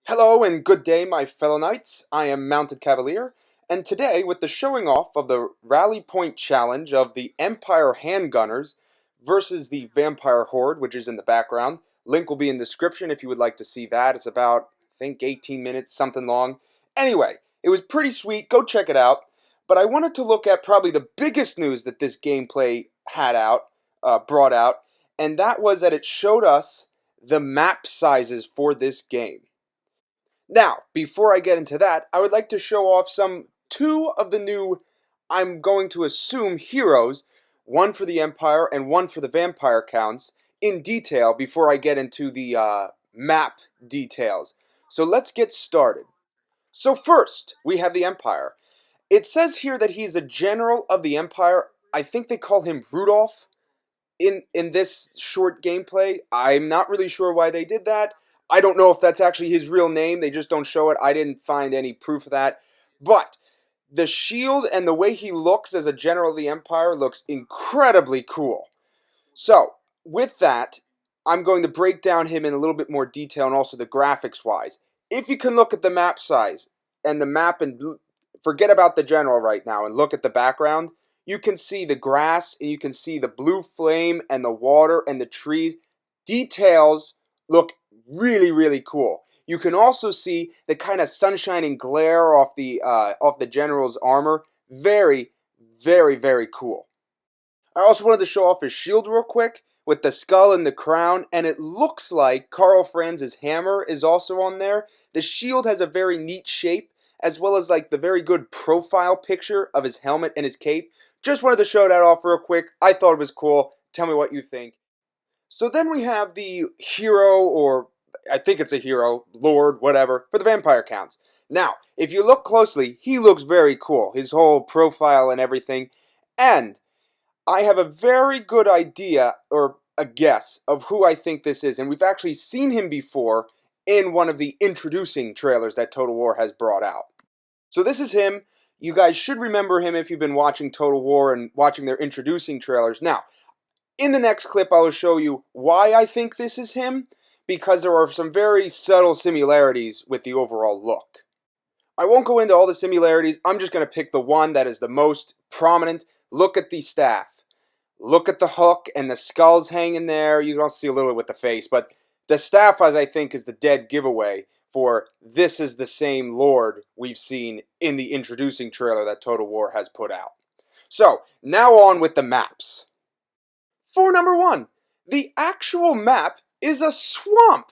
Hello and good day, my fellow knights. I am Mounted Cavalier, and today, with the showing off of the Rally Point Challenge of the Empire Handgunners versus the Vampire Horde, which is in the background. Link will be in the description if you would like to see that. It's about, I think, 18 minutes, something long. Anyway, it was pretty sweet. Go check it out. But I wanted to look at probably the biggest news that this gameplay brought out, and that was that it showed us the map sizes for this game. Now, before I get into that, I would like to show off two of the new, I'm going to assume, heroes, one for the Empire and one for the Vampire counts, in detail before I get into the map details. So let's get started. So first, we have the Empire. It says here that he's a general of the Empire. I think they call him Rudolph in this short gameplay. I'm not really sure why they did that. I don't know if that's actually his real name. They just don't show it. I didn't find any proof of that. But the shield and the way he looks as a general of the Empire looks incredibly cool. So, with that, I'm going to break down him in a little bit more detail and also the graphics-wise. If you can look at the map size and the map and forget about the general right now and look at the background, you can see the grass and you can see the blue flame and the water and the trees. Details look really, really cool. You can also see the kind of sunshine and glare off the general's armor. Very, very, very cool. I also wanted to show off his shield real quick with the skull and the crown, and it looks like Karl Franz's hammer is also on there. The shield has a very neat shape, as well as like the very good profile picture of his helmet and his cape. Just wanted to show that off real quick. I thought it was cool. Tell me what you think. So then we have the hero, or I think it's a hero, lord, whatever, for the vampire counts. Now, if you look closely, he looks very cool. His whole profile and everything. And I have a very good idea, or a guess, of who I think this is. And we've actually seen him before in one of the introducing trailers that Total War has brought out. So this is him. You guys should remember him if you've been watching Total War and watching their introducing trailers. Now, in the next clip, I will show you why I think this is him, because there are some very subtle similarities with the overall look. I won't go into all the similarities. I'm just going to pick the one that is the most prominent. Look at the staff. Look at the hook and the skulls hanging there. You can also see a little bit with the face, but the staff, as I think, is the dead giveaway for this is the same Lord we've seen in the introducing trailer that Total War has put out. So, now on with the maps. For number one, the actual map is a swamp,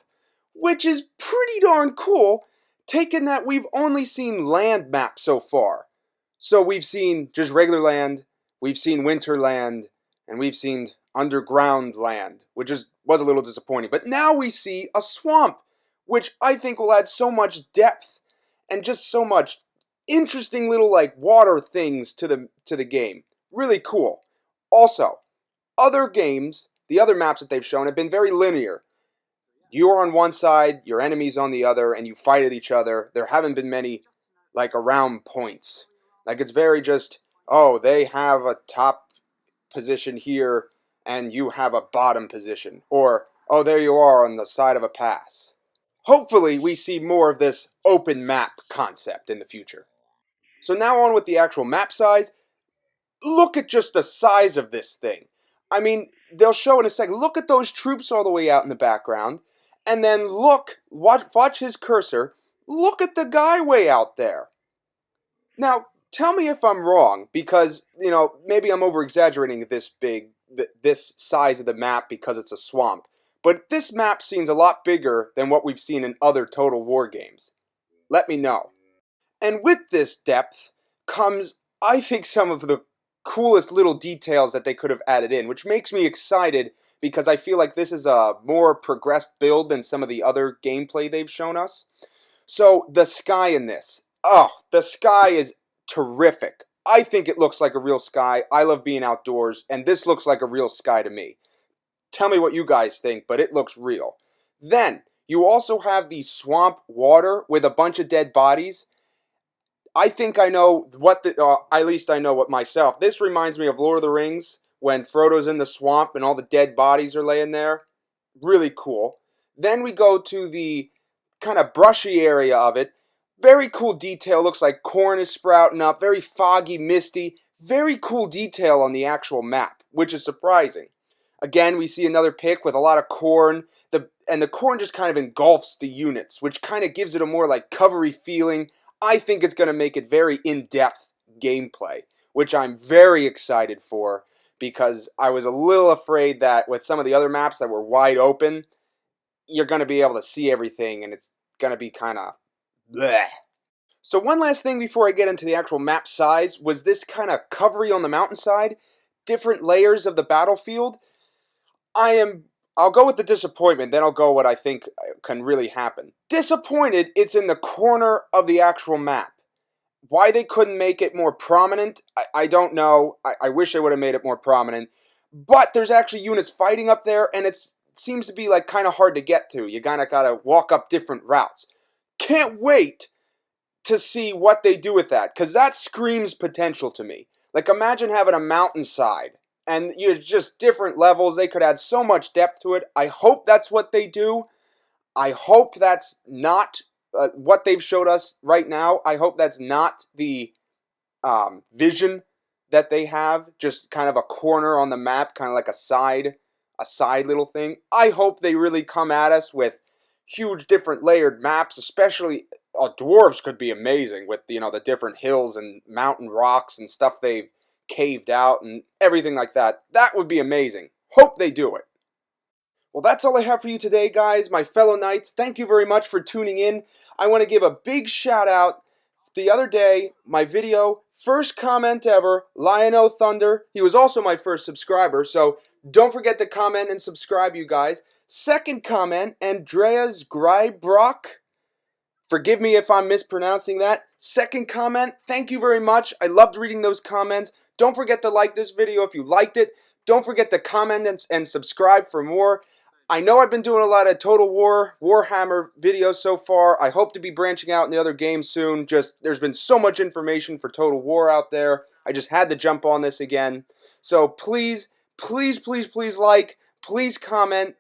which is pretty darn cool, taken that we've only seen land maps so far. So we've seen just regular land, we've seen winter land, and we've seen underground land, which was a little disappointing. But now we see a swamp, which I think will add so much depth and just so much interesting little like water things to the game. Really cool. Also, other games, the other maps that they've shown have been very linear. You are on one side, your enemy's on the other, and you fight at each other. There haven't been many like around points. Like it's very just, oh, they have a top position here and you have a bottom position. Or, oh, there you are on the side of a pass. Hopefully we see more of this open map concept in the future. So now on with the actual map size. Look at just the size of this thing. I mean, they'll show in a second. Look at those troops all the way out in the background. And then watch his cursor. Look at the guy way out there. Now, tell me if I'm wrong, because, you know, maybe I'm over-exaggerating this size of the map because it's a swamp. But this map seems a lot bigger than what we've seen in other Total War games. Let me know. And with this depth comes, I think, some of the coolest little details that they could have added in, which makes me excited because I feel like this is a more progressed build than some of the other gameplay they've shown us. So, the sky in this. Oh, the sky is terrific. I think it looks like a real sky. I love being outdoors, and this looks like a real sky to me. Tell me what you guys think, but it looks real. Then, you also have the swamp water with a bunch of dead bodies. I think I know at least I know what myself. This reminds me of Lord of the Rings when Frodo's in the swamp and all the dead bodies are laying there. Really cool. Then we go to the kind of brushy area of it. Very cool detail. Looks like corn is sprouting up. Very foggy, misty. Very cool detail on the actual map, which is surprising. Again, we see another pick with a lot of corn. And the corn just kind of engulfs the units, which kind of gives it a more like covery feeling. I think it's going to make it very in-depth gameplay, which I'm very excited for, because I was a little afraid that with some of the other maps that were wide open, you're going to be able to see everything, and it's going to be kind of bleh. So one last thing before I get into the actual map size was this kind of covery on the mountainside, different layers of the battlefield. I'll go with the disappointment, then I'll go what I think can really happen. Disappointed it's in the corner of the actual map. Why they couldn't make it more prominent, I don't know. I wish they would have made it more prominent. But there's actually units fighting up there, and it seems to be like kind of hard to get to. You kind of got to walk up different routes. Can't wait to see what they do with that, because that screams potential to me. Like, imagine having a mountainside, and just different levels. They could add so much depth to it. I hope that's what they do. I hope that's not what they've showed us right now. I hope that's not the vision that they have, just kind of a corner on the map, kind of like a side little thing. I hope they really come at us with huge different layered maps, especially dwarves could be amazing with, the different hills and mountain rocks and stuff they've caved out and everything like that. That would be amazing. Hope they do it. Well, that's all I have for you today, guys. My fellow knights, thank you very much for tuning in. I want to give a big shout out. The other day, my video, first comment ever, Lion-O Thunder. He was also my first subscriber, so don't forget to comment and subscribe, you guys. Second comment, Andreas Greibrokk. Forgive me if I'm mispronouncing that. Second comment, thank you very much. I loved reading those comments. Don't forget to like this video if you liked it. Don't forget to comment and subscribe for more. I know I've been doing a lot of Total War Warhammer videos so far. I hope to be branching out in the other games soon. There's been so much information for Total War out there. I just had to jump on this again. So please, please, please, please like, please comment.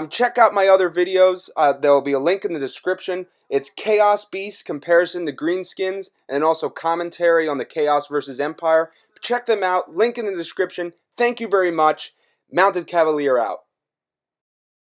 Check out my other videos. There'll be a link in the description. It's Chaos Beast comparison to Greenskins, and also commentary on the Chaos versus Empire. Check them out. Link in the description. Thank you very much. Mounted Cavalier out.